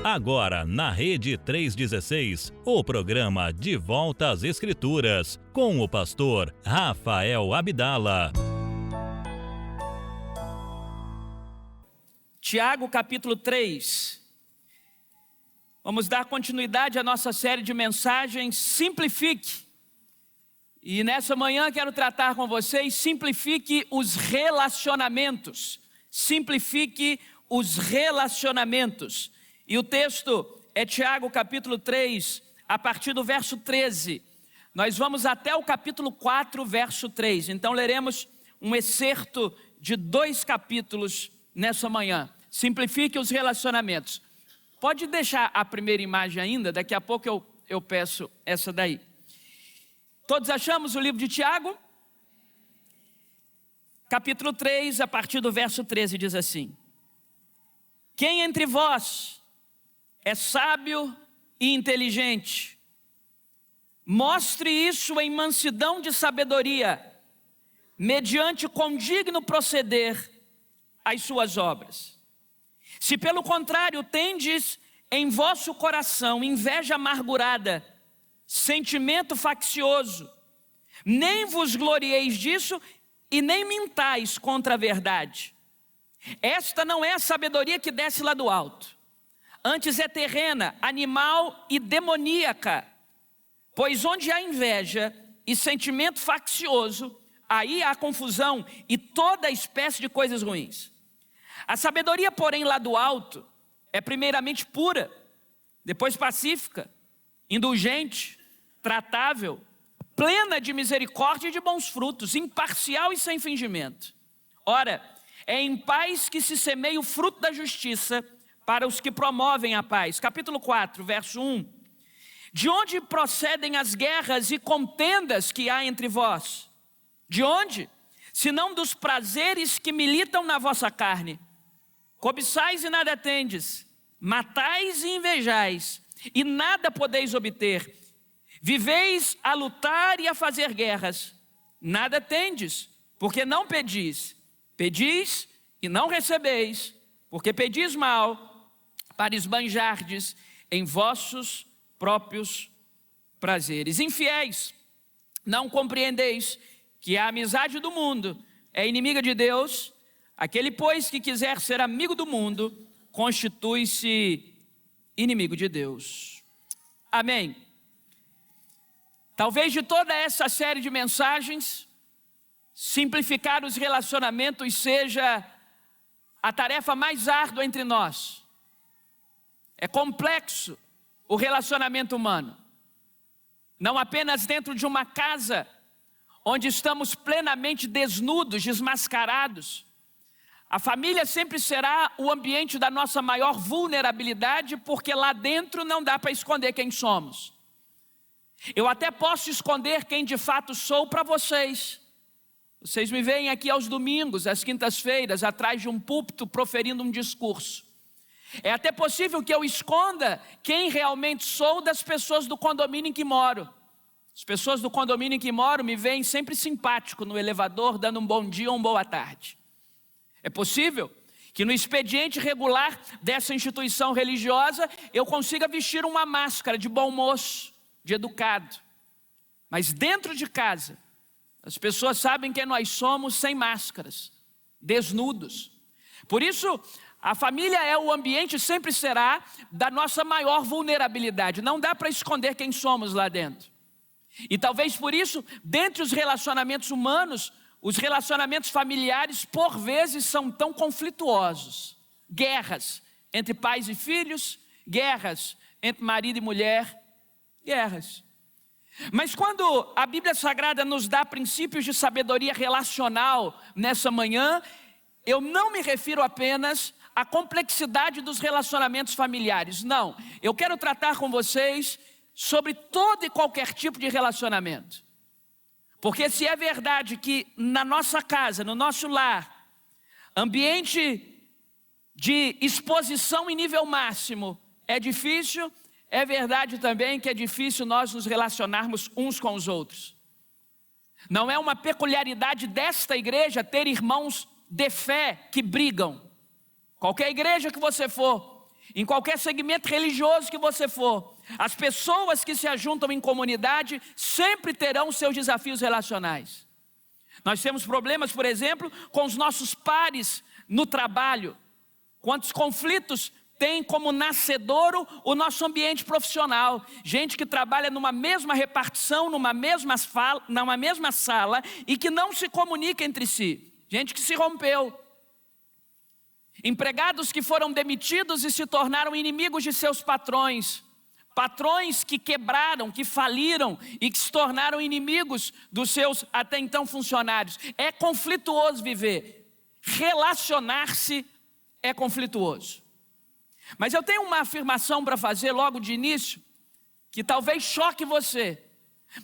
Agora, na Rede 316, o programa De Volta às Escrituras, com o pastor Rafael Abdala. Tiago, capítulo 3. Vamos dar continuidade à nossa série de mensagens Simplifique. E nessa manhã quero tratar com vocês, simplifique os relacionamentos. Simplifique os relacionamentos. E o texto é Tiago, capítulo 3, a partir do verso 13. Nós vamos até o capítulo 4, verso 3. Então leremos um excerto de 2 capítulos nessa manhã. Simplifique os relacionamentos. Pode deixar a primeira imagem ainda, daqui a pouco eu peço essa daí. Todos achamos o livro de Tiago? Capítulo 3, a partir do verso 13, diz assim: Quem entre vós é sábio e inteligente, mostre isso em mansidão de sabedoria, mediante condigno proceder às suas obras. Se pelo contrário tendes em vosso coração inveja amargurada, sentimento faccioso, nem vos glorieis disso e nem mintais contra a verdade. Esta não é a sabedoria que desce lá do alto, antes é terrena, animal e demoníaca. Pois onde há inveja e sentimento faccioso, aí há confusão e toda espécie de coisas ruins. A sabedoria, porém, lá do alto, é primeiramente pura, depois pacífica, indulgente, tratável, plena de misericórdia e de bons frutos, imparcial e sem fingimento. Ora, é em paz que se semeia o fruto da justiça para os que promovem a paz. Capítulo 4, verso 1. De onde procedem as guerras e contendas que há entre vós? De onde? Senão dos prazeres que militam na vossa carne. Cobiçais e nada tendes, matais e invejais, e nada podeis obter. Viveis a lutar e a fazer guerras, nada tendes, porque não pedis. Pedis e não recebeis, porque pedis mal, para esbanjardes em vossos próprios prazeres. Infiéis, não compreendeis que a amizade do mundo é inimiga de Deus? Aquele, pois, que quiser ser amigo do mundo, constitui-se inimigo de Deus. Amém. Talvez de toda essa série de mensagens, simplificar os relacionamentos seja a tarefa mais árdua entre nós. É complexo o relacionamento humano. Não apenas dentro de uma casa, onde estamos plenamente desnudos, desmascarados. A família sempre será o ambiente da nossa maior vulnerabilidade, porque lá dentro não dá para esconder quem somos. Eu até posso esconder quem de fato sou para vocês. Vocês me veem aqui aos domingos, às quintas-feiras, atrás de um púlpito, proferindo um discurso. É até possível que eu esconda quem realmente sou das pessoas do condomínio em que moro. As pessoas do condomínio em que moro me veem sempre simpático no elevador, dando um bom dia ou uma boa tarde. É possível que no expediente regular dessa instituição religiosa eu consiga vestir uma máscara de bom moço, de educado. Mas dentro de casa, as pessoas sabem quem nós somos sem máscaras, desnudos. Por isso, a família é o ambiente, sempre será, da nossa maior vulnerabilidade. Não dá para esconder quem somos lá dentro. E talvez por isso, dentre os relacionamentos humanos, os relacionamentos familiares, por vezes, são tão conflituosos. Guerras entre pais e filhos, guerras entre marido e mulher, guerras. Mas quando a Bíblia Sagrada nos dá princípios de sabedoria relacional nessa manhã, eu não me refiro apenas à complexidade dos relacionamentos familiares. Não, eu quero tratar com vocês sobre todo e qualquer tipo de relacionamento. Porque se é verdade que na nossa casa, no nosso lar, ambiente de exposição em nível máximo é difícil, é verdade também que é difícil nós nos relacionarmos uns com os outros. Não é uma peculiaridade desta igreja ter irmãos de fé que brigam. Qualquer igreja que você for, em qualquer segmento religioso que você for, as pessoas que se ajuntam em comunidade sempre terão seus desafios relacionais. Nós temos problemas, por exemplo, com os nossos pares no trabalho. Quantos conflitos tem como nascedouro o nosso ambiente profissional? Gente que trabalha numa mesma repartição, numa mesma sala e que não se comunica entre si. Gente que se rompeu. Empregados que foram demitidos e se tornaram inimigos de seus patrões. Patrões que quebraram, que faliram e que se tornaram inimigos dos seus até então funcionários. É conflituoso viver. Relacionar-se é conflituoso. Mas eu tenho uma afirmação para fazer logo de início, que talvez choque você.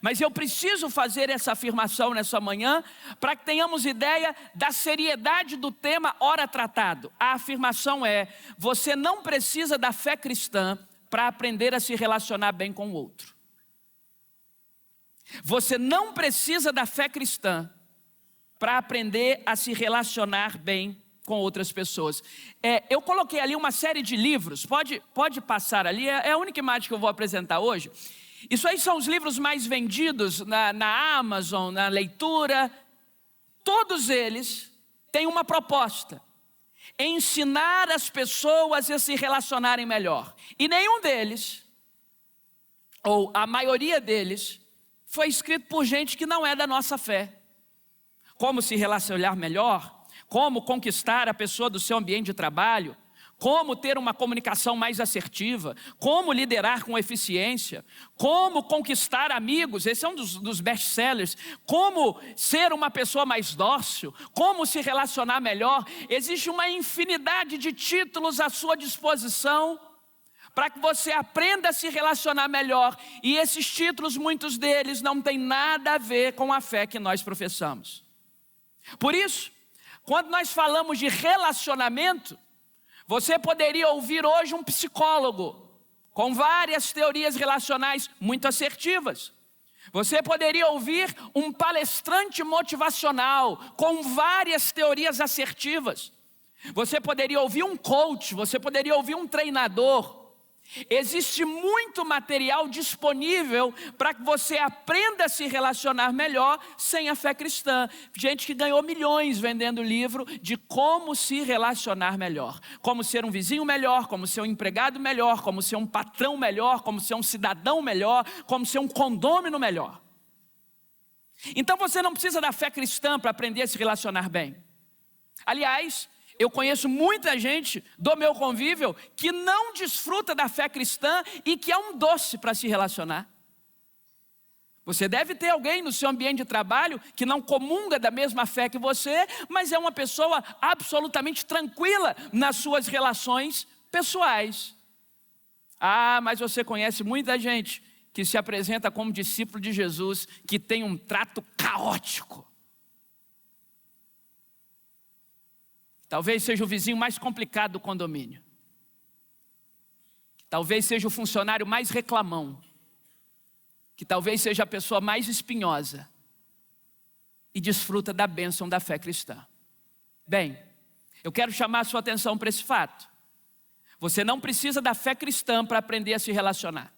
Mas eu preciso fazer essa afirmação nessa manhã, para que tenhamos ideia da seriedade do tema ora tratado. A afirmação é: você não precisa da fé cristã para aprender a se relacionar bem com o outro. Você não precisa da fé cristã para aprender a se relacionar bem com outras pessoas. Eu coloquei ali uma série de livros, pode passar ali, é a única imagem que eu vou apresentar hoje. Isso aí são os livros mais vendidos na Amazon, na leitura. Todos eles têm uma proposta: ensinar as pessoas a se relacionarem melhor. E nenhum deles, ou a maioria deles, foi escrito por gente que não é da nossa fé. Como se relacionar melhor, como conquistar a pessoa do seu ambiente de trabalho, como ter uma comunicação mais assertiva, como liderar com eficiência, como conquistar amigos, esse é um dos best-sellers, como ser uma pessoa mais dócil, como se relacionar melhor. Existe uma infinidade de títulos à sua disposição para que você aprenda a se relacionar melhor. E esses títulos, muitos deles, não têm nada a ver com a fé que nós professamos. Por isso, quando nós falamos de relacionamento, você poderia ouvir hoje um psicólogo com várias teorias relacionais muito assertivas. Você poderia ouvir um palestrante motivacional com várias teorias assertivas. Você poderia ouvir um coach, você poderia ouvir um treinador. Existe muito material disponível para que você aprenda a se relacionar melhor sem a fé cristã. Gente que ganhou milhões vendendo livro de como se relacionar melhor. Como ser um vizinho melhor, como ser um empregado melhor, como ser um patrão melhor, como ser um cidadão melhor, como ser um condômino melhor. Então você não precisa da fé cristã para aprender a se relacionar bem. Aliás, eu conheço muita gente do meu convívio que não desfruta da fé cristã e que é um doce para se relacionar. Você deve ter alguém no seu ambiente de trabalho que não comunga da mesma fé que você, mas é uma pessoa absolutamente tranquila nas suas relações pessoais. Mas você conhece muita gente que se apresenta como discípulo de Jesus, que tem um trato caótico. Talvez seja o vizinho mais complicado do condomínio. Talvez seja o funcionário mais reclamão. Que talvez seja a pessoa mais espinhosa. E desfruta da bênção da fé cristã. Bem, eu quero chamar a sua atenção para esse fato. Você não precisa da fé cristã para aprender a se relacionar.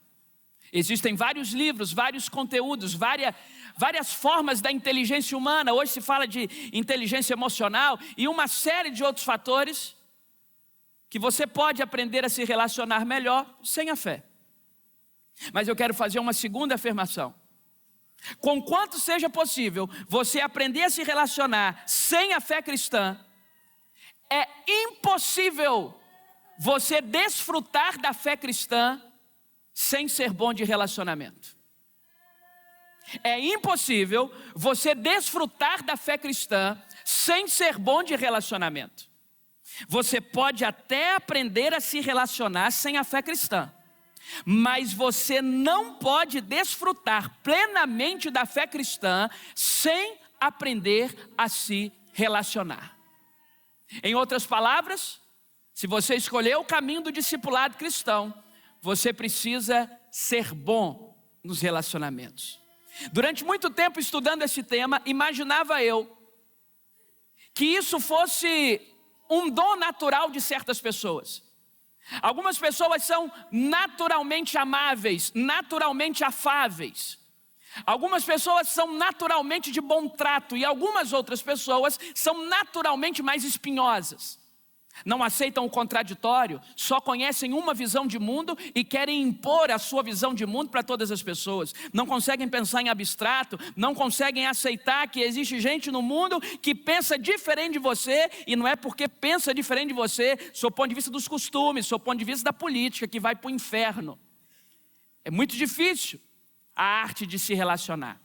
Existem vários livros, vários conteúdos, várias formas da inteligência humana. Hoje se fala de inteligência emocional e uma série de outros fatores que você pode aprender a se relacionar melhor sem a fé. Mas eu quero fazer uma segunda afirmação. Conquanto seja possível você aprender a se relacionar sem a fé cristã, é impossível você desfrutar da fé cristã sem ser bom de relacionamento. É impossível você desfrutar da fé cristã sem ser bom de relacionamento. Você pode até aprender a se relacionar sem a fé cristã, mas você não pode desfrutar plenamente da fé cristã sem aprender a se relacionar. Em outras palavras, se você escolher o caminho do discipulado cristão, você precisa ser bom nos relacionamentos. Durante muito tempo estudando esse tema, imaginava eu que isso fosse um dom natural de certas pessoas. Algumas pessoas são naturalmente amáveis, naturalmente afáveis. Algumas pessoas são naturalmente de bom trato e algumas outras pessoas são naturalmente mais espinhosas. Não aceitam o contraditório, só conhecem uma visão de mundo e querem impor a sua visão de mundo para todas as pessoas. Não conseguem pensar em abstrato, não conseguem aceitar que existe gente no mundo que pensa diferente de você, e não é porque pensa diferente de você, sob o ponto de vista dos costumes, sob o ponto de vista da política, que vai para o inferno. É muito difícil a arte de se relacionar.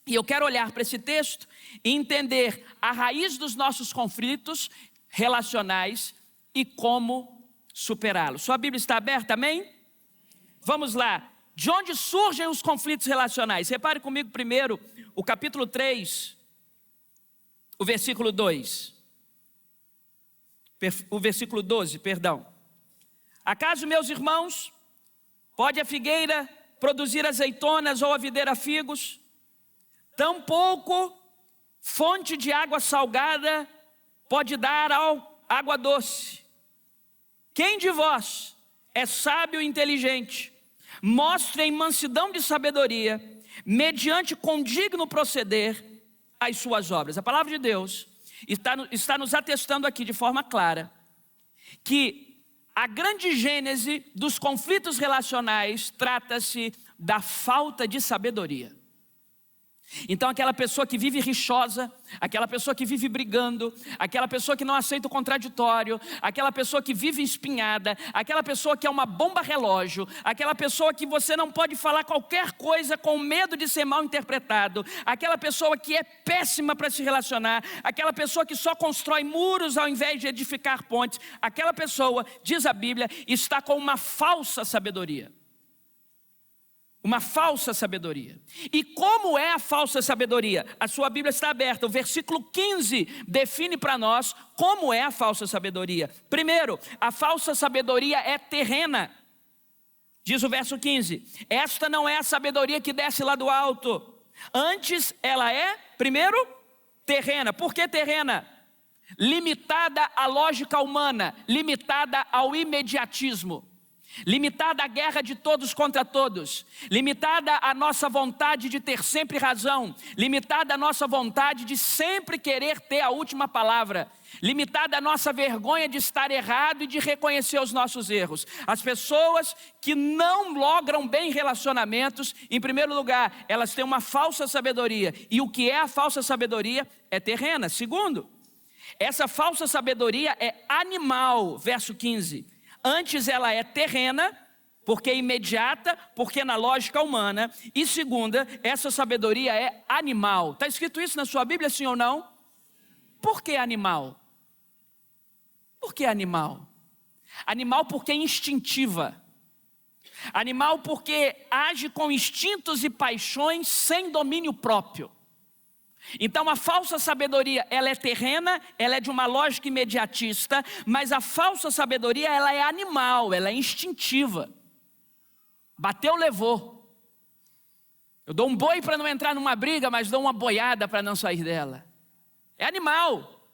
E eu quero olhar para esse texto e entender a raiz dos nossos conflitos relacionais e como superá-los. Sua Bíblia está aberta, amém? Vamos lá. De onde surgem os conflitos relacionais? Repare comigo primeiro o capítulo 3, o versículo 2. O versículo 12, perdão. Acaso, meus irmãos, pode a figueira produzir azeitonas ou a videira figos? Tampouco fonte de água salgada pode dar água doce. Quem de vós é sábio e inteligente, mostre em mansidão de sabedoria, mediante condigno proceder, as suas obras. A palavra de Deus está nos atestando aqui de forma clara que a grande gênese dos conflitos relacionais trata-se da falta de sabedoria. Então aquela pessoa que vive rixosa, aquela pessoa que vive brigando, aquela pessoa que não aceita o contraditório, aquela pessoa que vive espinhada, aquela pessoa que é uma bomba relógio, aquela pessoa que você não pode falar qualquer coisa com medo de ser mal interpretado, aquela pessoa que é péssima para se relacionar, aquela pessoa que só constrói muros ao invés de edificar pontes, aquela pessoa, diz a Bíblia, está com uma falsa sabedoria. Uma falsa sabedoria. E como é a falsa sabedoria? A sua Bíblia está aberta. O versículo 15 define para nós como é a falsa sabedoria. Primeiro, a falsa sabedoria é terrena. Diz o verso 15: esta não é a sabedoria que desce lá do alto. Antes ela é, primeiro, terrena. Por que terrena? Limitada à lógica humana, limitada ao imediatismo. Limitada à guerra de todos contra todos, limitada à nossa vontade de ter sempre razão, limitada à nossa vontade de sempre querer ter a última palavra, limitada à nossa vergonha de estar errado e de reconhecer os nossos erros. As pessoas que não logram bem relacionamentos, em primeiro lugar, elas têm uma falsa sabedoria, e o que é a falsa sabedoria? É terrena. Segundo, essa falsa sabedoria é animal, verso 15. Antes ela é terrena, porque é imediata, porque é na lógica humana. E segunda, essa sabedoria é animal. Está escrito isso na sua Bíblia, sim ou não? Por que animal? Por que animal? Animal porque é instintiva. Animal porque age com instintos e paixões sem domínio próprio. Então a falsa sabedoria, ela é terrena, ela é de uma lógica imediatista, mas a falsa sabedoria, ela é animal, ela é instintiva. Bateu, levou. Eu dou um boi para não entrar numa briga, mas dou uma boiada para não sair dela. É animal,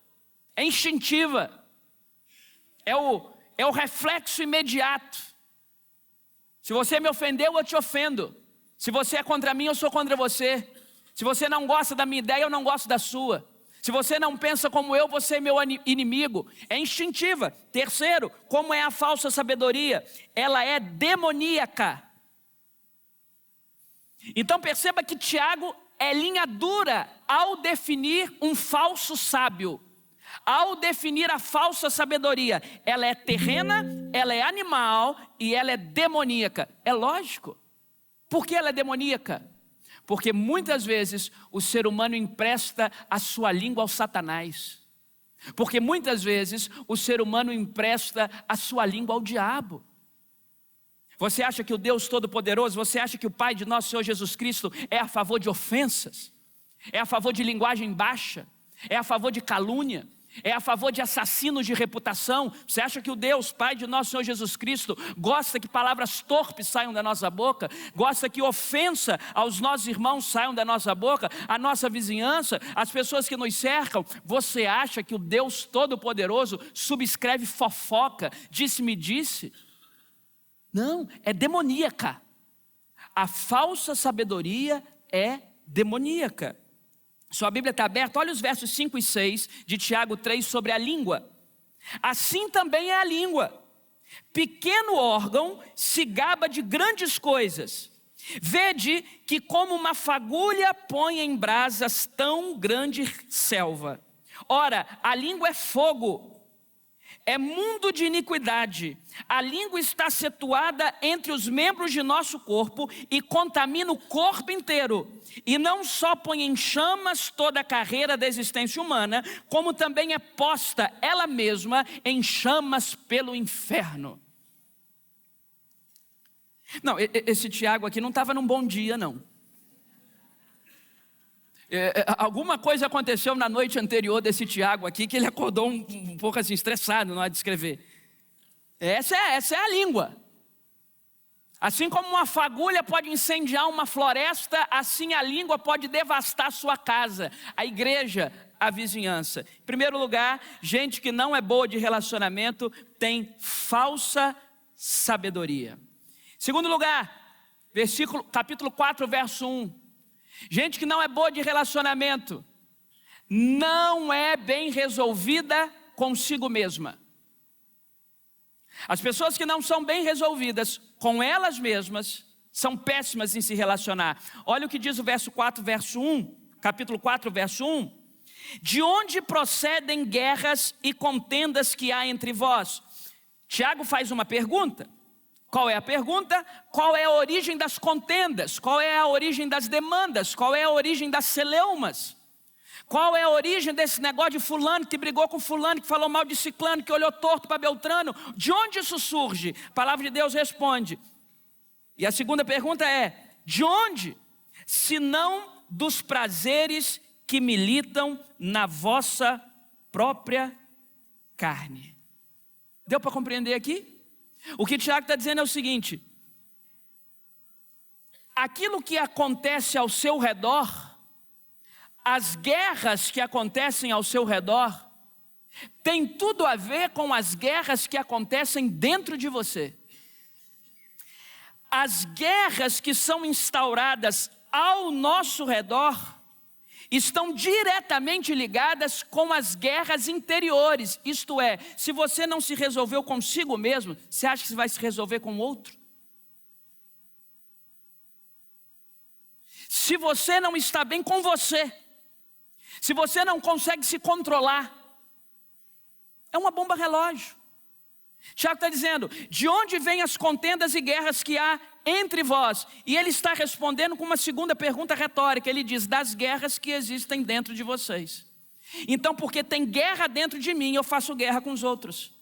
é instintiva, é o reflexo imediato. Se você me ofendeu, eu te ofendo. Se você é contra mim, eu sou contra você. Se você não gosta da minha ideia, eu não gosto da sua. Se você não pensa como eu, você é meu inimigo. É instintiva. Terceiro, como é a falsa sabedoria? Ela é demoníaca. Então perceba que Tiago é linha dura ao definir um falso sábio. Ao definir a falsa sabedoria. Ela é terrena, ela é animal e ela é demoníaca. É lógico. Por que ela é demoníaca? Porque muitas vezes o ser humano empresta a sua língua ao Satanás. Porque muitas vezes o ser humano empresta a sua língua ao diabo. Você acha que o Deus Todo-Poderoso, você acha que o Pai de nosso Senhor Jesus Cristo é a favor de ofensas? É a favor de linguagem baixa? É a favor de calúnia? É a favor de assassinos de reputação. Você acha que o Deus, Pai de nosso Senhor Jesus Cristo, gosta que palavras torpes saiam da nossa boca? Gosta que ofensa aos nossos irmãos saiam da nossa boca? A nossa vizinhança, as pessoas que nos cercam? Você acha que o Deus Todo-Poderoso subscreve fofoca, disse-me disse? Não, é demoníaca. A falsa sabedoria é demoníaca. Sua Bíblia está aberta, olha os versos 5 e 6 de Tiago 3 sobre a língua. Assim também é a língua. Pequeno órgão se gaba de grandes coisas. Vede que como uma fagulha põe em brasas tão grande selva. Ora, a língua é fogo. É mundo de iniquidade. A língua está situada entre os membros de nosso corpo e contamina o corpo inteiro. E não só põe em chamas toda a carreira da existência humana, como também é posta ela mesma em chamas pelo inferno. Não, esse Tiago aqui não estava num bom dia, não. Alguma coisa aconteceu na noite anterior desse Tiago aqui, que ele acordou um pouco assim, estressado na hora de escrever. Essa é a língua. Assim como uma fagulha pode incendiar uma floresta, assim a língua pode devastar a sua casa, a igreja, a vizinhança. Em primeiro lugar, gente que não é boa de relacionamento tem falsa sabedoria. Em segundo lugar, capítulo 4, verso 1. Gente que não é boa de relacionamento, não é bem resolvida consigo mesma. As pessoas que não são bem resolvidas com elas mesmas, são péssimas em se relacionar. Olha o que diz o verso 4, verso 1, capítulo 4, verso 1. De onde procedem guerras e contendas que há entre vós? Tiago faz uma pergunta. Qual é a pergunta? Qual é a origem das contendas? Qual é a origem das demandas? Qual é a origem das celeumas? Qual é a origem desse negócio de fulano que brigou com fulano, que falou mal de ciclano, que olhou torto para Beltrano? De onde isso surge? A palavra de Deus responde. E a segunda pergunta é, de onde? Se não dos prazeres que militam na vossa própria carne. Deu para compreender aqui? O que Tiago está dizendo é o seguinte: aquilo que acontece ao seu redor, as guerras que acontecem ao seu redor, tem tudo a ver com as guerras que acontecem dentro de você. As guerras que são instauradas ao nosso redor estão diretamente ligadas com as guerras interiores. Isto é, se você não se resolveu consigo mesmo, você acha que você vai se resolver com o outro? Se você não está bem com você, se você não consegue se controlar, é uma bomba relógio. Tiago está dizendo, de onde vêm as contendas e guerras que há entre vós? E ele está respondendo com uma segunda pergunta retórica. Ele diz, das guerras que existem dentro de vocês. Então, porque tem guerra dentro de mim, eu faço guerra com os outros.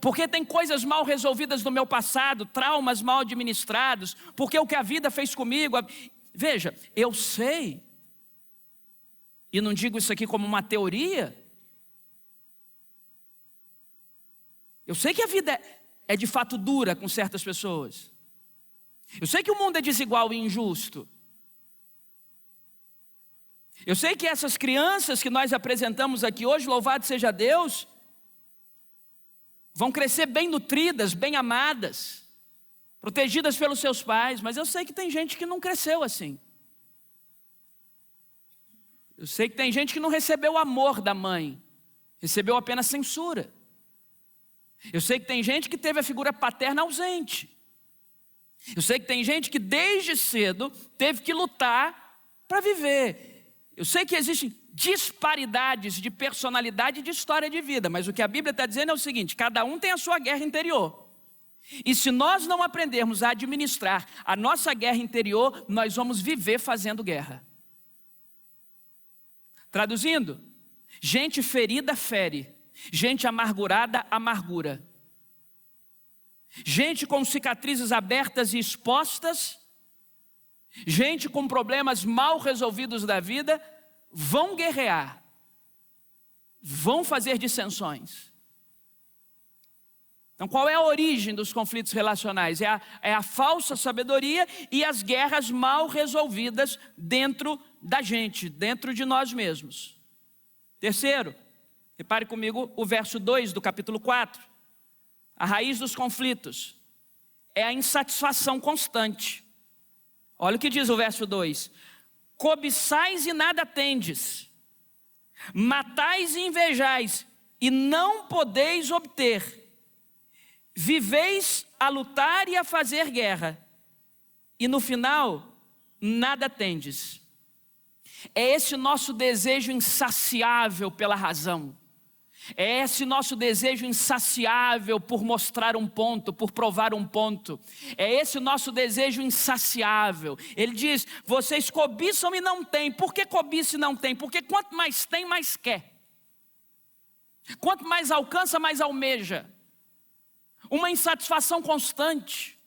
Porque tem coisas mal resolvidas no meu passado, traumas mal administrados, porque o que a vida fez comigo... Veja, eu sei, e não digo isso aqui como uma teoria, eu sei que a vida é de fato dura com certas pessoas. Eu sei que o mundo é desigual e injusto. Eu sei que essas crianças que nós apresentamos aqui hoje, louvado seja Deus, vão crescer bem nutridas, bem amadas, protegidas pelos seus pais, mas eu sei que tem gente que não cresceu assim. Eu sei que tem gente que não recebeu o amor da mãe, recebeu apenas censura. Eu sei que tem gente que teve a figura paterna ausente. Eu sei que tem gente que desde cedo teve que lutar para viver. Eu sei que existem disparidades de personalidade e de história de vida, mas o que a Bíblia está dizendo é o seguinte: cada um tem a sua guerra interior. E se nós não aprendermos a administrar a nossa guerra interior, nós vamos viver fazendo guerra. Traduzindo, gente ferida fere, gente amargurada amargura. Gente com cicatrizes abertas e expostas, gente com problemas mal resolvidos da vida, vão guerrear. vão fazer dissensões. Então, qual é a origem dos conflitos relacionais? É a falsa sabedoria e as guerras mal resolvidas dentro da gente, dentro de nós mesmos. Terceiro, repare comigo o verso 2 do capítulo 4. A raiz dos conflitos é a insatisfação constante. Olha o que diz o verso 2. Cobiçais e nada tendes, matais e invejais, e não podeis obter. Viveis a lutar e a fazer guerra, e no final, nada tendes. É esse nosso desejo insaciável pela razão. É esse nosso desejo insaciável por mostrar um ponto, por provar um ponto. É esse nosso desejo insaciável. Ele diz, vocês cobiçam e não têm. Por que cobiça e não tem? Porque quanto mais tem, mais quer. Quanto mais alcança, mais almeja. Uma insatisfação constante.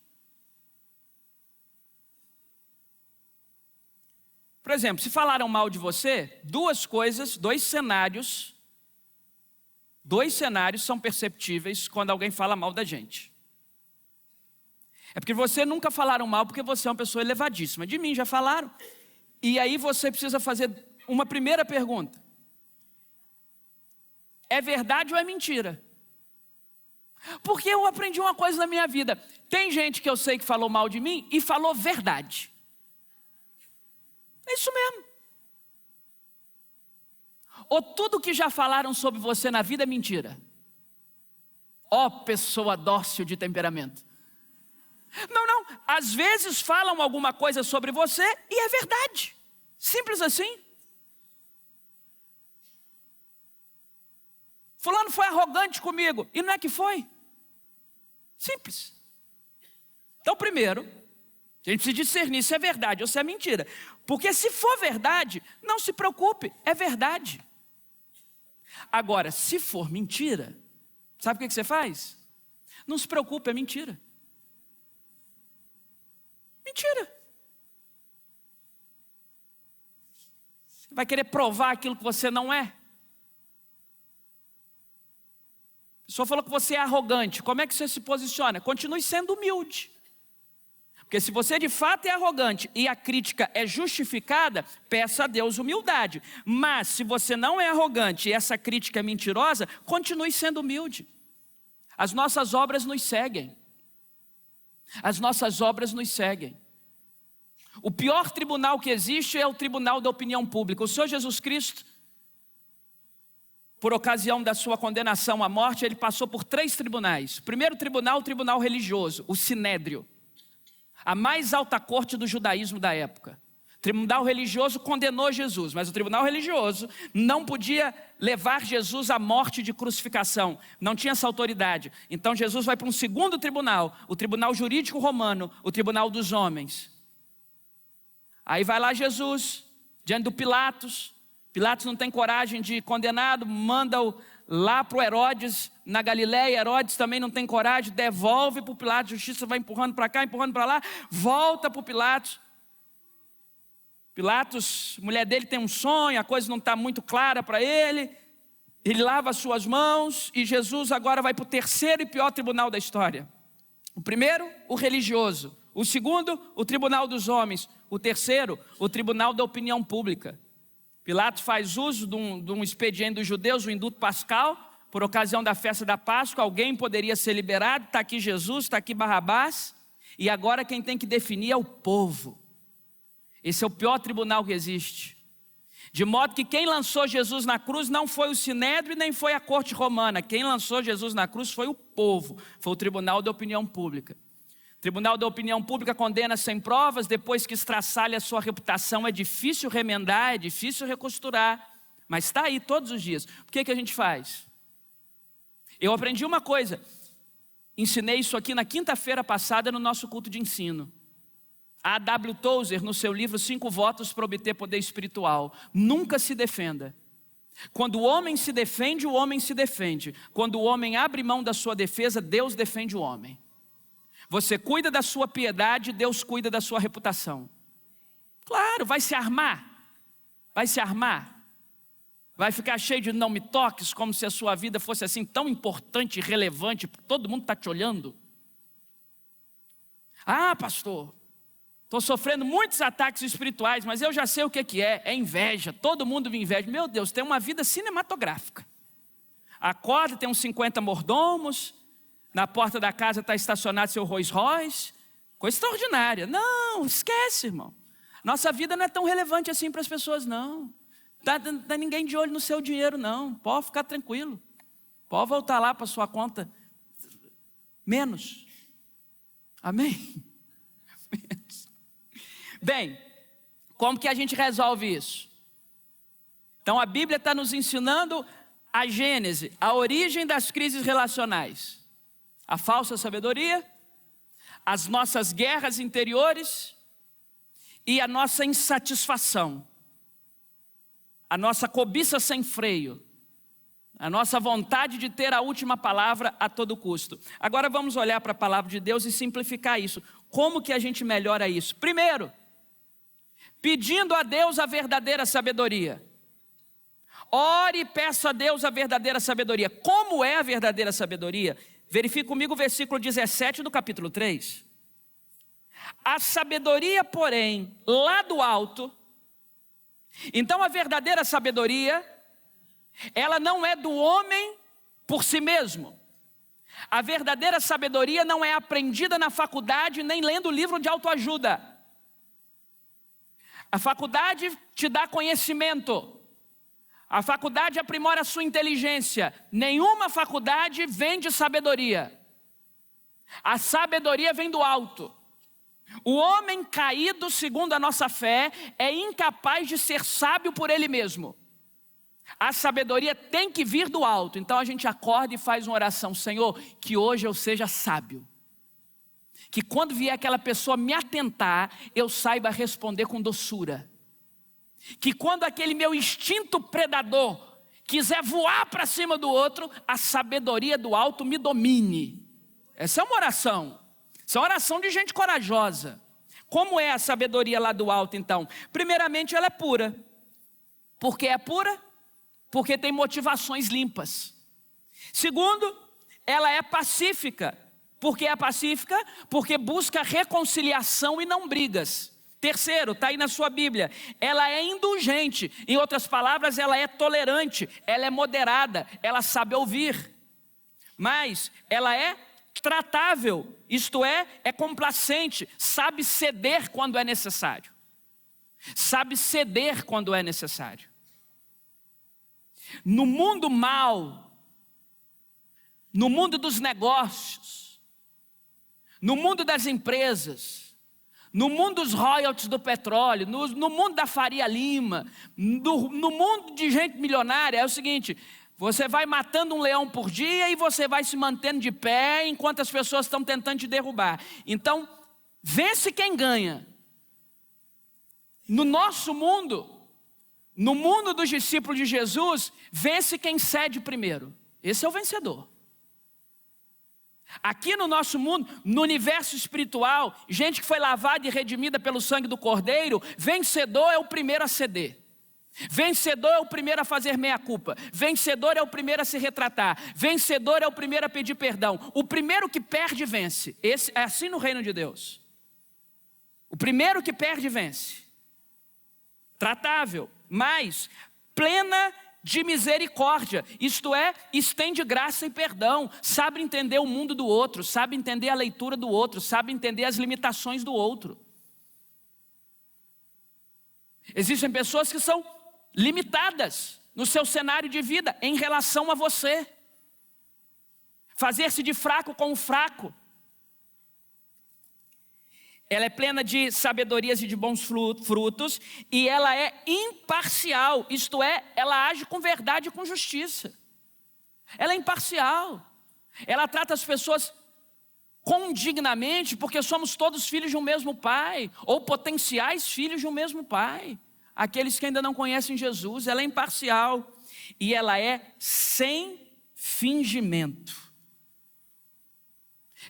Por exemplo, se falaram mal de você, dois cenários são perceptíveis quando alguém fala mal da gente. É porque você nunca falaram mal porque você é uma pessoa elevadíssima. De mim já falaram. E aí você precisa fazer uma primeira pergunta. É verdade ou é mentira? Porque eu aprendi uma coisa na minha vida. Tem gente que eu sei que falou mal de mim e falou verdade. É isso mesmo. Ou tudo que já falaram sobre você na vida é mentira? Ó, pessoa dócil de temperamento. Não, às vezes falam alguma coisa sobre você e é verdade. Simples assim. Fulano foi arrogante comigo, e não é que foi? Simples. Então, primeiro, a gente precisa discernir se é verdade ou se é mentira. Porque se for verdade, não se preocupe, é verdade. Agora, se for mentira, sabe o que você faz? Não se preocupe, é mentira. Mentira. Você vai querer provar aquilo que você não é? A pessoa falou que você é arrogante, como é que você se posiciona? Continue sendo humilde. Porque se você de fato é arrogante e a crítica é justificada, peça a Deus humildade. Mas se você não é arrogante e essa crítica é mentirosa, continue sendo humilde. As nossas obras nos seguem. As nossas obras nos seguem. O pior tribunal que existe é o tribunal da opinião pública. O Senhor Jesus Cristo, por ocasião da sua condenação à morte, ele passou por 3 tribunais. O primeiro tribunal, o tribunal religioso, o Sinédrio. A mais alta corte do judaísmo da época. O tribunal religioso condenou Jesus, mas o tribunal religioso não podia levar Jesus à morte de crucificação. Não tinha essa autoridade. Então Jesus vai para um segundo tribunal, o tribunal jurídico romano, o tribunal dos homens. Aí vai lá Jesus, diante do Pilatos. Pilatos não tem coragem de condená-lo, manda-o lá para o Herodes, na Galileia. Herodes também não tem coragem, devolve para o Pilatos. A justiça vai empurrando para cá, empurrando para lá, volta para o Pilatos. Pilatos, a mulher dele tem um sonho, a coisa não está muito clara para ele. Ele lava as suas mãos e Jesus agora vai para o terceiro e pior tribunal da história. O primeiro, o religioso. O segundo, o tribunal dos homens. O terceiro, o tribunal da opinião pública. Pilatos faz uso de um expediente dos judeus, o induto pascal, por ocasião da festa da Páscoa. Alguém poderia ser liberado, está aqui Jesus, está aqui Barrabás, e agora quem tem que definir é o povo. Esse é o pior tribunal que existe. De modo que quem lançou Jesus na cruz não foi o Sinédrio, nem foi a corte romana. Quem lançou Jesus na cruz foi o povo, foi o tribunal da opinião pública. O tribunal da opinião pública condena sem provas, depois que estraçalha a sua reputação, é difícil remendar, é difícil recosturar, mas está aí todos os dias. O que a gente faz? Eu aprendi uma coisa, ensinei isso aqui na quinta-feira passada no nosso culto de ensino. A A.W. Tozer, no seu livro 5 Votos para Obter Poder Espiritual, nunca se defenda. Quando o homem se defende, o homem se defende. Quando o homem abre mão da sua defesa, Deus defende o homem. Você cuida da sua piedade, Deus cuida da sua reputação. Claro, vai se armar. Vai se armar. Vai ficar cheio de não me toques, como se a sua vida fosse assim tão importante e relevante, todo mundo está te olhando. Ah, pastor, estou sofrendo muitos ataques espirituais, mas eu já sei o que é inveja, todo mundo me inveja. Meu Deus, tem uma vida cinematográfica. Acorda, tem uns 50 mordomos, na porta da casa está estacionado seu Rolls Royce, coisa extraordinária. Não, esquece, irmão. Nossa vida não é tão relevante assim para as pessoas, não. Tá ninguém de olho no seu dinheiro, não. Pode ficar tranquilo. Pode voltar lá para sua conta. Menos. Amém? Menos. Bem, como que a gente resolve isso? Então a Bíblia está nos ensinando a gênese, a origem das crises relacionais. A falsa sabedoria, as nossas guerras interiores e a nossa insatisfação. A nossa cobiça sem freio, a nossa vontade de ter a última palavra a todo custo. Agora vamos olhar para a palavra de Deus e simplificar isso. Como que a gente melhora isso? Primeiro, pedindo a Deus a verdadeira sabedoria. Ore e peça a Deus a verdadeira sabedoria. Como é a verdadeira sabedoria? Verifique comigo o versículo 17 do capítulo 3. A sabedoria, porém, lá do alto. Então a verdadeira sabedoria, ela não é do homem por si mesmo. A verdadeira sabedoria não é aprendida na faculdade, nem lendo livro de autoajuda. A faculdade te dá conhecimento. A faculdade aprimora a sua inteligência. Nenhuma faculdade vende sabedoria. A sabedoria vem do alto. O homem caído, segundo a nossa fé, é incapaz de ser sábio por ele mesmo. A sabedoria tem que vir do alto. Então a gente acorda e faz uma oração: Senhor, que hoje eu seja sábio. Que quando vier aquela pessoa me atentar, eu saiba responder com doçura. Que quando aquele meu instinto predador quiser voar para cima do outro, a sabedoria do alto me domine. Essa é uma oração. Essa é uma oração de gente corajosa. Como é a sabedoria lá do alto, então? Primeiramente, ela é pura. Por que é pura? Porque tem motivações limpas. Segundo, ela é pacífica. Por que é pacífica? Porque busca reconciliação e não brigas. Terceiro, está aí na sua Bíblia, ela é indulgente. Em outras palavras, ela é tolerante, ela é moderada, ela sabe ouvir. Mas ela é tratável, isto é complacente, sabe ceder quando é necessário. Sabe ceder quando é necessário. No mundo mau, no mundo dos negócios, no mundo das empresas, no mundo dos royalties do petróleo, no mundo da Faria Lima, no mundo de gente milionária, é o seguinte: você vai matando um leão por dia e você vai se mantendo de pé enquanto as pessoas estão tentando te derrubar. Então, vence quem ganha. No nosso mundo, no mundo dos discípulos de Jesus, vence quem cede primeiro. Esse é o vencedor. Aqui no nosso mundo, no universo espiritual, gente que foi lavada e redimida pelo sangue do Cordeiro, vencedor é o primeiro a ceder. Vencedor é o primeiro a fazer meia-culpa. Vencedor é o primeiro a se retratar. Vencedor é o primeiro a pedir perdão. O primeiro que perde, vence. É assim no reino de Deus. O primeiro que perde, vence. Tratável, mas plena de misericórdia. Isto é, estende graça e perdão. Sabe entender o mundo do outro. Sabe entender a leitura do outro. Sabe entender as limitações do outro. Existem pessoas que são limitadas no seu cenário de vida em relação a você. Fazer-se de fraco com o fraco. Ela é plena de sabedorias e de bons frutos, e ela é imparcial, isto é, ela age com verdade e com justiça. Ela é imparcial. Ela trata as pessoas condignamente, porque somos todos filhos de um mesmo pai, ou potenciais filhos de um mesmo pai. Aqueles que ainda não conhecem Jesus. Ela é imparcial e ela é sem fingimento.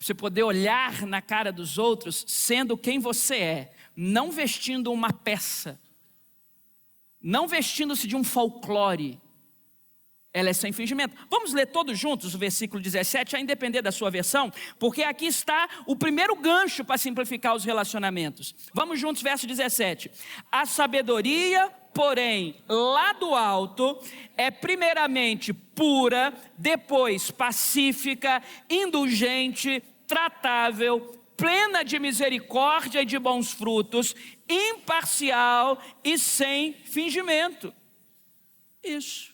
Você poder olhar na cara dos outros sendo quem você é, não vestindo uma peça, não vestindo-se de um folclore, ela é sem fingimento. Vamos ler todos juntos o versículo 17, a independer da sua versão, porque aqui está o primeiro gancho para simplificar os relacionamentos. Vamos juntos, verso 17. A sabedoria, porém, lá do alto, é primeiramente pura, depois pacífica, indulgente, tratável, plena de misericórdia e de bons frutos, imparcial e sem fingimento. Isso.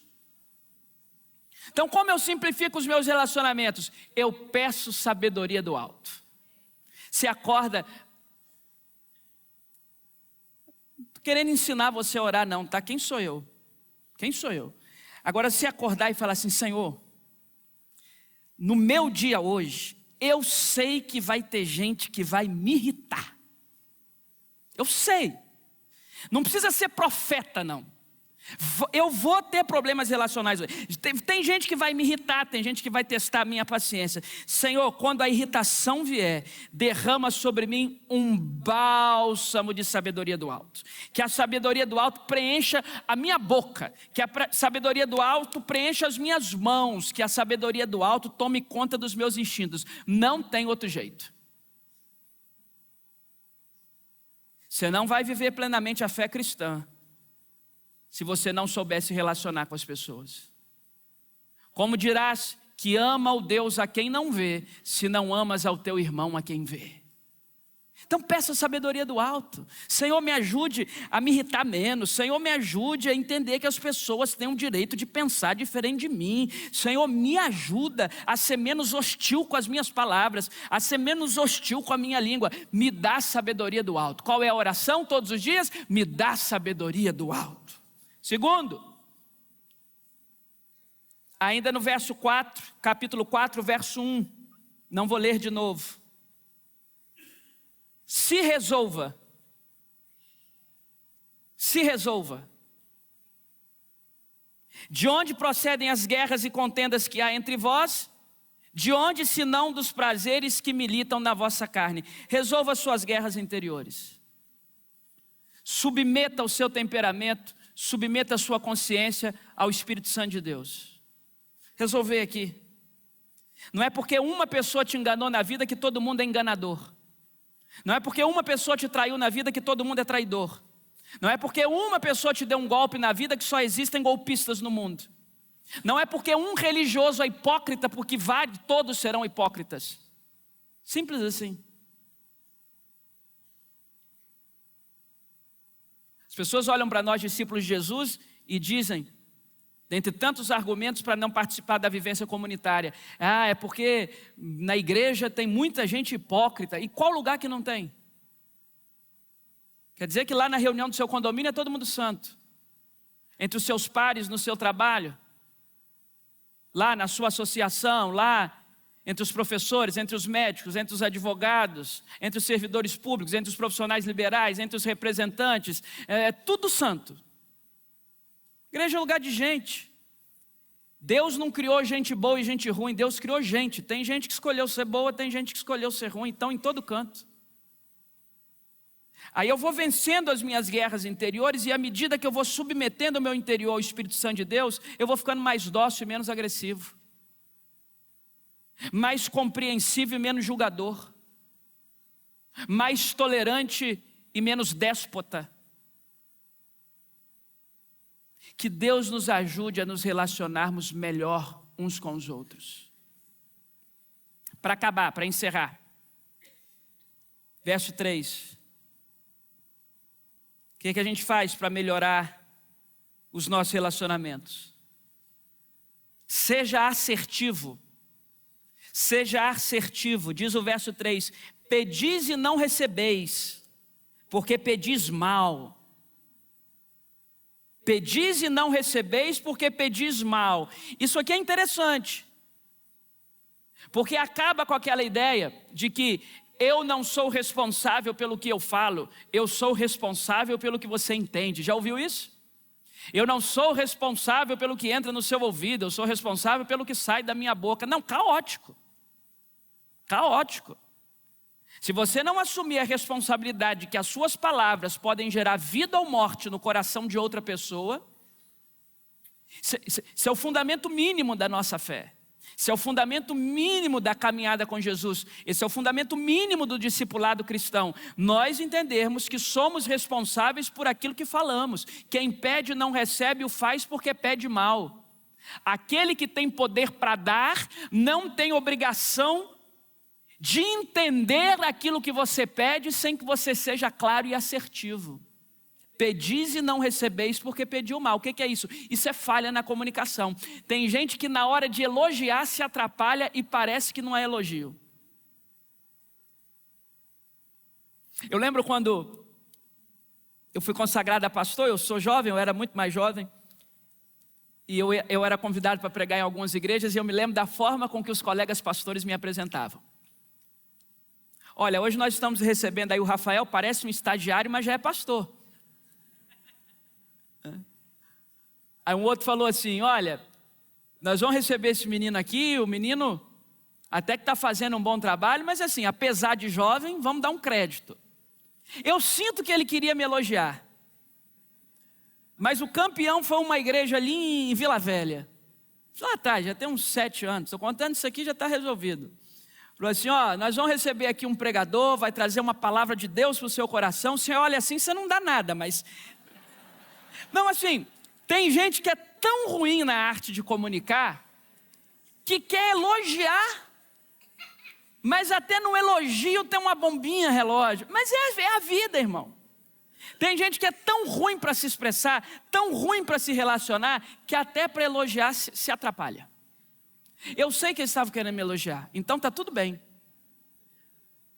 Então, como eu simplifico os meus relacionamentos? Eu peço sabedoria do alto. Você acorda, não estou querendo ensinar você a orar não, tá? Quem sou eu? Quem sou eu? Agora, se acordar e falar assim: Senhor, no meu dia hoje, eu sei que vai ter gente que vai me irritar. Eu sei. Não precisa ser profeta não. Eu vou ter problemas relacionais hoje. Tem gente que vai me irritar, tem gente que vai testar a minha paciência. Senhor, quando a irritação vier, derrama sobre mim um bálsamo de sabedoria do alto. Que a sabedoria do alto preencha a minha boca. Que a sabedoria do alto preencha as minhas mãos. Que a sabedoria do alto tome conta dos meus instintos. Não tem outro jeito. Você não vai viver plenamente a fé cristã se você não souber se relacionar com as pessoas. Como dirás que ama o Deus a quem não vê, se não amas ao teu irmão a quem vê? Então peça a sabedoria do alto. Senhor, me ajude a me irritar menos. Senhor, me ajude a entender que as pessoas têm o direito de pensar diferente de mim. Senhor, me ajuda a ser menos hostil com as minhas palavras, a ser menos hostil com a minha língua. Me dá sabedoria do alto. Qual é a oração todos os dias? Me dá sabedoria do alto. Segundo, ainda no verso 4, capítulo 4, verso 1, não vou ler de novo. Se resolva. De onde procedem as guerras e contendas que há entre vós? De onde, senão dos prazeres que militam na vossa carne? Resolva suas guerras interiores. Submeta o seu temperamento, submeta a sua consciência ao Espírito Santo de Deus. Resolver aqui. Não é porque uma pessoa te enganou na vida que todo mundo é enganador. Não é porque uma pessoa te traiu na vida que todo mundo é traidor. Não é porque uma pessoa te deu um golpe na vida que só existem golpistas no mundo. Não é porque um religioso é hipócrita porque todos serão hipócritas. Simples assim. As pessoas olham para nós, discípulos de Jesus, e dizem, dentre tantos argumentos para não participar da vivência comunitária: é porque na igreja tem muita gente hipócrita. E qual lugar que não tem? Quer dizer que lá na reunião do seu condomínio é todo mundo santo? Entre os seus pares no seu trabalho? Lá na sua associação? Lá entre os professores, entre os médicos, entre os advogados, entre os servidores públicos, entre os profissionais liberais, entre os representantes, é tudo santo. Igreja é lugar de gente. Deus não criou gente boa e gente ruim, Deus criou gente. Tem gente que escolheu ser boa, tem gente que escolheu ser ruim, então em todo canto. Aí eu vou vencendo as minhas guerras interiores, e à medida que eu vou submetendo o meu interior ao Espírito Santo de Deus, eu vou ficando mais dócil e menos agressivo, mais compreensível e menos julgador, mais tolerante e menos déspota. Que Deus nos ajude a nos relacionarmos melhor uns com os outros. Para acabar, para encerrar, verso 3. O que a gente faz para melhorar os nossos relacionamentos? Seja assertivo. Seja assertivo, diz o verso 3: pedis e não recebeis, porque pedis mal. Pedis e não recebeis, porque pedis mal. Isso aqui é interessante, porque acaba com aquela ideia de que eu não sou responsável pelo que eu falo, eu sou responsável pelo que você entende. Já ouviu isso? Eu não sou responsável pelo que entra no seu ouvido, eu sou responsável pelo que sai da minha boca. Não, caótico. Caótico. Se você não assumir a responsabilidade de que as suas palavras podem gerar vida ou morte no coração de outra pessoa, Isso é o fundamento mínimo da nossa fé. Esse é o fundamento mínimo da caminhada com Jesus. Esse é o fundamento mínimo do discipulado cristão. Nós entendermos que somos responsáveis por aquilo que falamos. Quem pede não recebe, o faz porque pede mal. Aquele que tem poder para dar, não tem obrigação de entender aquilo que você pede sem que você seja claro e assertivo. Pedis e não recebeis porque pediu mal. O que é isso? Isso é falha na comunicação. Tem gente que na hora de elogiar se atrapalha e parece que não é elogio. Eu lembro quando eu fui consagrado a pastor, eu sou jovem, eu era muito mais jovem. E eu era convidado para pregar em algumas igrejas e eu me lembro da forma com que os colegas pastores me apresentavam. Olha, hoje nós estamos recebendo aí o Rafael, parece um estagiário, mas já é pastor. Aí um outro falou assim, olha, nós vamos receber esse menino aqui, o menino até que está fazendo um bom trabalho, mas assim, apesar de jovem, vamos dar um crédito. Eu sinto que ele queria me elogiar. Mas o campeão foi uma igreja ali em Vila Velha. Lá atrás, já tem uns 7 anos, estou contando isso aqui, já está resolvido. Falou assim, ó, nós vamos receber aqui um pregador, vai trazer uma palavra de Deus para o seu coração. Você olha assim, você não dá nada, mas... Não, assim, tem gente que é tão ruim na arte de comunicar, que quer elogiar, mas até no elogio tem uma bombinha relógio. Mas é a vida, irmão. Tem gente que é tão ruim para se expressar, tão ruim para se relacionar, que até para elogiar se atrapalha. Eu sei que eles estavam querendo me elogiar, então está tudo bem.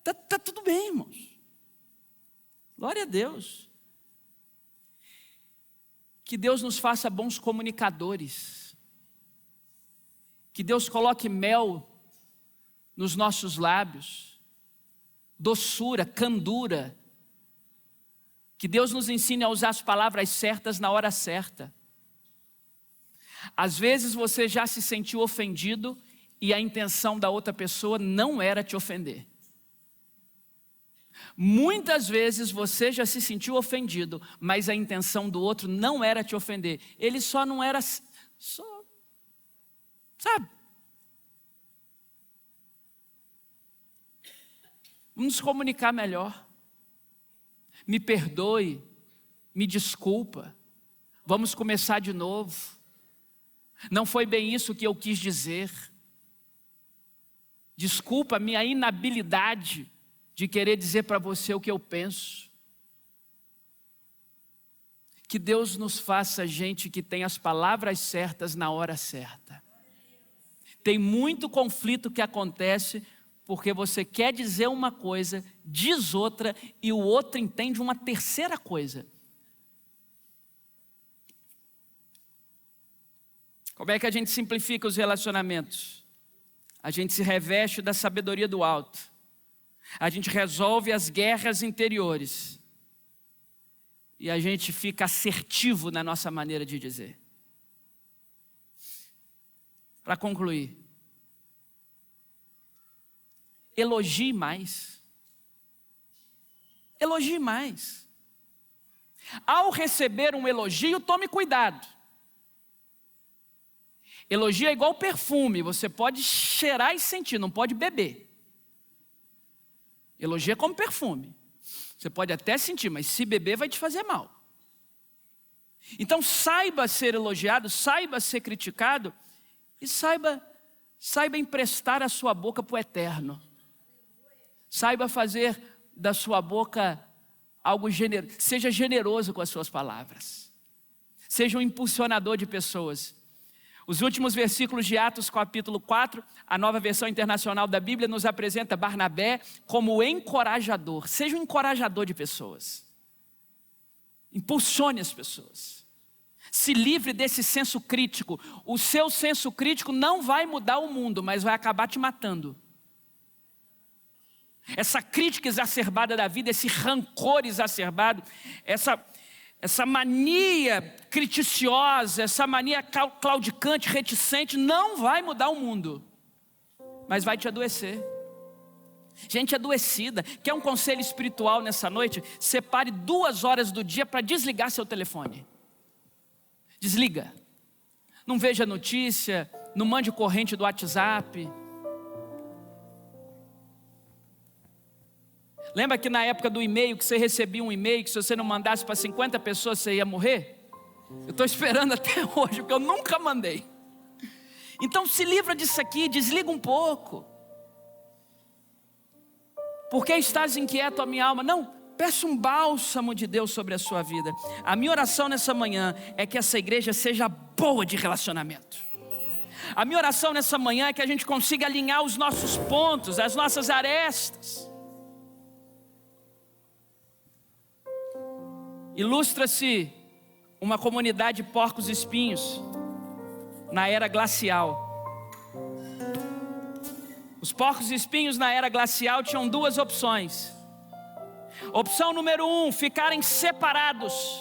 Tá tudo bem, irmãos. Glória a Deus. Que Deus nos faça bons comunicadores. Que Deus coloque mel nos nossos lábios, doçura, candura. Que Deus nos ensine a usar as palavras certas na hora certa. Às vezes você já se sentiu ofendido e a intenção da outra pessoa não era te ofender. Muitas vezes você já se sentiu ofendido, mas a intenção do outro não era te ofender. Ele só não era, sabe? Vamos nos comunicar melhor. Me perdoe, me desculpa, vamos começar de novo. Não foi bem isso que eu quis dizer. Desculpa a minha inabilidade de querer dizer para você o que eu penso. Que Deus nos faça gente que tem as palavras certas na hora certa. Tem muito conflito que acontece porque você quer dizer uma coisa, diz outra e o outro entende uma terceira coisa. Como é que a gente simplifica os relacionamentos? A gente se reveste da sabedoria do alto. A gente resolve as guerras interiores. E a gente fica assertivo na nossa maneira de dizer. Para concluir. Elogie mais. Elogie mais. Ao receber um elogio, tome cuidado. Elogio é igual perfume, você pode cheirar e sentir, não pode beber. Elogio é como perfume. Você pode até sentir, mas se beber vai te fazer mal. Então saiba ser elogiado, saiba ser criticado e saiba emprestar a sua boca para o eterno. Saiba fazer da sua boca algo generoso. Seja generoso com as suas palavras. Seja um impulsionador de pessoas. Os últimos versículos de Atos capítulo 4, a Nova Versão Internacional da Bíblia nos apresenta Barnabé como encorajador. Seja um encorajador de pessoas. Impulsione as pessoas. Se livre desse senso crítico. O seu senso crítico não vai mudar o mundo, mas vai acabar te matando. Essa crítica exacerbada da vida, esse rancor exacerbado, essa mania criticiosa, essa mania claudicante, reticente, não vai mudar o mundo, mas vai te adoecer. Gente adoecida. Quer um conselho espiritual nessa noite? Separe 2 horas do dia para desligar seu telefone. Desliga. não veja notícia, não mande corrente do WhatsApp. Lembra que na época do e-mail, que você recebia um e-mail, que se você não mandasse para 50 pessoas, você ia morrer? Eu estou esperando até hoje, porque eu nunca mandei. Então se livra disso aqui, desliga um pouco. Por que estás inquieto, a minha alma? Não, peça um bálsamo de Deus sobre a sua vida. A minha oração nessa manhã é que essa igreja seja boa de relacionamento. A minha oração nessa manhã é que a gente consiga alinhar os nossos pontos, as nossas arestas. Ilustra-se uma comunidade de porcos espinhos na era glacial. Os porcos espinhos na era glacial tinham duas opções. Opção número 1, ficarem separados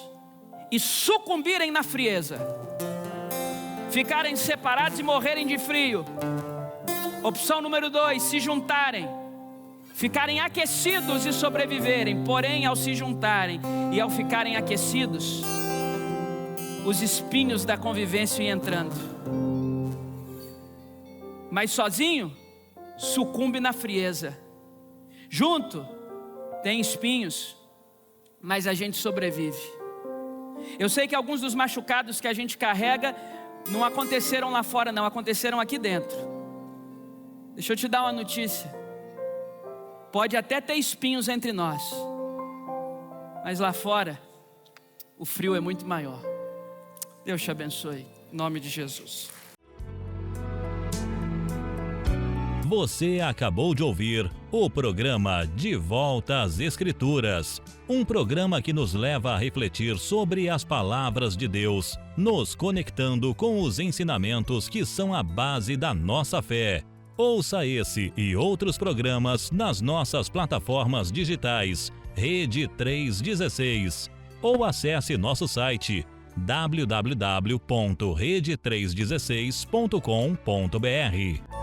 e sucumbirem na frieza. Ficarem separados e morrerem de frio. Opção número 2, se juntarem, ficarem aquecidos e sobreviverem. Porém, ao se juntarem e ao ficarem aquecidos, os espinhos da convivência iam entrando. Mas sozinho, sucumbe na frieza. Junto, tem espinhos, mas a gente sobrevive. Eu sei que alguns dos machucados que a gente carrega não aconteceram lá fora, não, aconteceram aqui dentro. Deixa eu te dar uma notícia. Pode até ter espinhos entre nós, mas lá fora o frio é muito maior. Deus te abençoe, em nome de Jesus. Você acabou de ouvir o programa De Volta às Escrituras, um programa que nos leva a refletir sobre as palavras de Deus, nos conectando com os ensinamentos que são a base da nossa fé. Ouça esse e outros programas nas nossas plataformas digitais, Rede 316, ou acesse nosso site www.rede316.com.br.